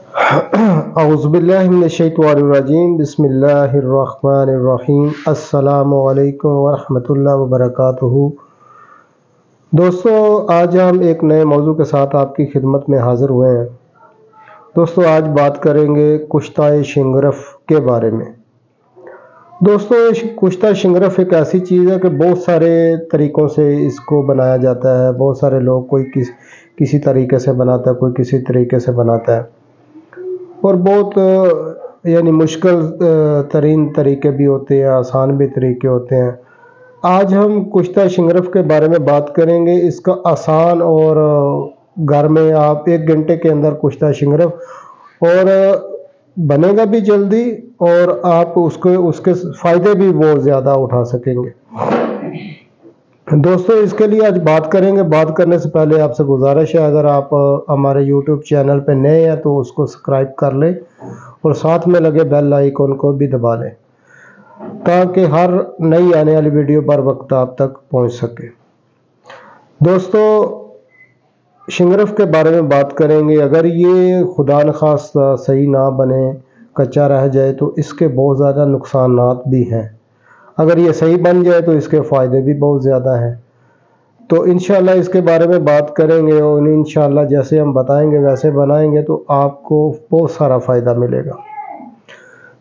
अऊज़ुबिल्लाहिमिनश्शैतानिर्रजीम बिस्मिल्लाहिर्रहमानिर्रहीम अस्सलामु अलैकुम वरहमतुल्लाहि वबरकातुहू। दोस्तों, आज हम एक नए मौजू के साथ आपकी खिदमत में हाज़िर हुए हैं। दोस्तों, आज बात करेंगे कुश्ता शिंगरफ के बारे में। दोस्तों, कुश्ता शिंगरफ एक ऐसी चीज़ है कि बहुत सारे तरीक़ों से इसको बनाया जाता है। बहुत सारे लोग कोई किसी तरीके से बनाता है, कोई किसी तरीके से बनाता है, और बहुत मुश्किल तरीन तरीके भी होते हैं, आसान भी तरीके होते हैं। आज हम कुश्ता शिंगरफ के बारे में बात करेंगे। इसका आसान और घर में आप 1 घंटे के अंदर कुश्ता शिंगरफ और बनेगा भी जल्दी, और आप उसके फ़ायदे भी बहुत ज़्यादा उठा सकेंगे। दोस्तों, इसके लिए आज बात करेंगे। बात करने से पहले आपसे गुजारिश है, अगर आप हमारे YouTube चैनल पर नए हैं तो उसको सब्सक्राइब कर लें और साथ में लगे बेल आइकन को भी दबा लें, ताकि हर नई आने वाली वीडियो बर वक्त आप तक पहुंच सके। दोस्तों, शिंगरफ के बारे में बात करेंगे। अगर ये खुदा न खास्ता सही ना बने, कच्चा रह जाए, तो इसके बहुत ज़्यादा नुकसानात भी हैं। अगर ये सही बन जाए तो इसके फ़ायदे भी बहुत ज़्यादा हैं। तो इंशाल्लाह इसके बारे में बात करेंगे, और इंशाल्लाह जैसे हम बताएंगे वैसे बनाएंगे तो आपको बहुत सारा फ़ायदा मिलेगा।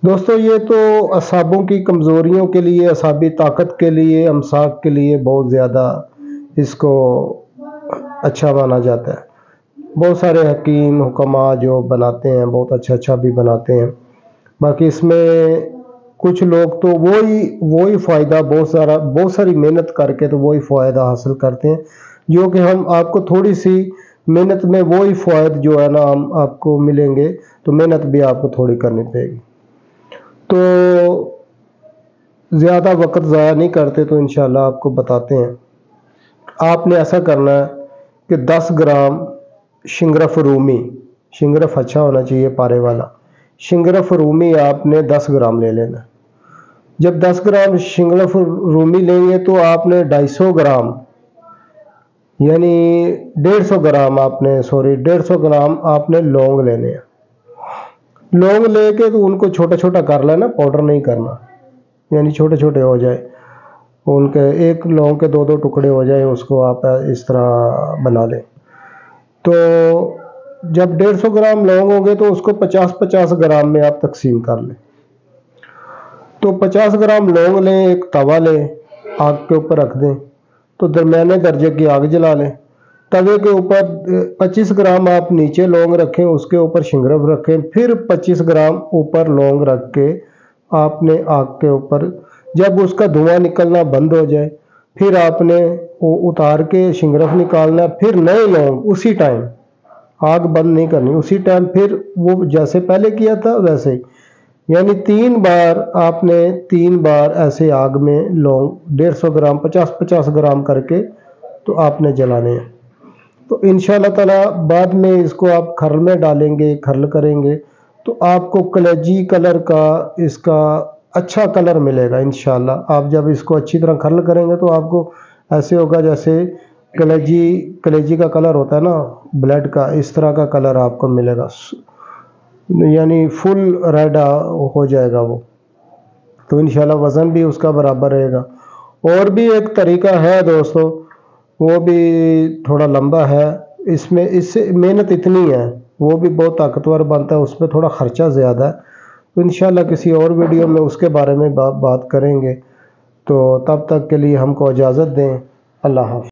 दोस्तों, ये तो असाबों की कमज़ोरियों के लिए, असाबी ताकत के लिए, अमसाक के लिए बहुत ज़्यादा इसको अच्छा माना जाता है। बहुत सारे हकीम हुक्मा जो बनाते हैं, बहुत अच्छा भी बनाते हैं। बाकी इसमें कुछ लोग तो वही फ़ायदा बहुत सारी मेहनत करके तो वही फ़ायदा हासिल करते हैं, जो कि हम आपको थोड़ी सी मेहनत में वही फ़ायदा जो है ना हम आपको मिलेंगे, तो मेहनत भी आपको थोड़ी करनी पड़ेगी। तो ज़्यादा वक्त ज़ाया नहीं करते, तो इंशाल्लाह आपको बताते हैं। आपने ऐसा करना है कि 10 ग्राम शिंगरफ रूमी, शिंगरफ अच्छा होना चाहिए पारे वाला, शिंगरफ रूमी आपने 10 ग्राम ले लेना। जब 10 ग्राम शिंगरफ रूमी लेंगे तो आपने 250 ग्राम यानी 150 ग्राम आपने लौंग लेने हैं। लौंग लेके तो उनको छोटा छोटा कर लेना, पाउडर नहीं करना, यानी छोटे छोटे हो जाए उनके, एक लौंग के 2-2 टुकड़े हो जाए, उसको आप इस तरह बना लें। तो जब 150 ग्राम लौंग होंगे तो उसको 50-50 ग्राम में आप तकसीम कर लें। तो 50 ग्राम लौंग लें, एक तवा लें, आग के ऊपर रख दें, तो दरमियाने दर्जे की आग जला लें। तवे के ऊपर 25 ग्राम आप नीचे लौंग रखें, उसके ऊपर शिंगरफ रखें, फिर 25 ग्राम ऊपर लौंग रख के आपने आग के ऊपर, जब उसका धुआं निकलना बंद हो जाए, फिर आपने वो उतार के शिंगरफ निकालना, फिर नए लौंग उसी टाइम, आग बंद नहीं करनी, उसी टाइम फिर वो जैसे पहले किया था वैसे ही, यानी 3 बार आपने 3 बार ऐसे आग में लौंग 150 ग्राम 50-50 ग्राम करके तो आपने जलाने हैं। तो इंशाल्लाह ताला बाद में इसको आप खर्ल में डालेंगे, खर्ल करेंगे तो आपको कलेजी कलर का इसका अच्छा कलर मिलेगा इंशाल्लाह। आप जब इसको अच्छी तरह खर्ल करेंगे तो आपको ऐसे होगा जैसे कलेजी का कलर होता है ना, ब्लड का, इस तरह का कलर आपको मिलेगा, यानी फुल रेड हो जाएगा वो। तो इंशाल्लाह वज़न भी उसका बराबर रहेगा। और भी एक तरीका है दोस्तों, वो भी थोड़ा लंबा है, इससे मेहनत इतनी है, वो भी बहुत ताकतवर बनता है, उसमें थोड़ा ख़र्चा ज़्यादा है। तो इंशाल्लाह किसी और वीडियो में उसके बारे में बात करेंगे। तो तब तक के लिए हमको इजाज़त दें। अल्लाह हाफ़िज़।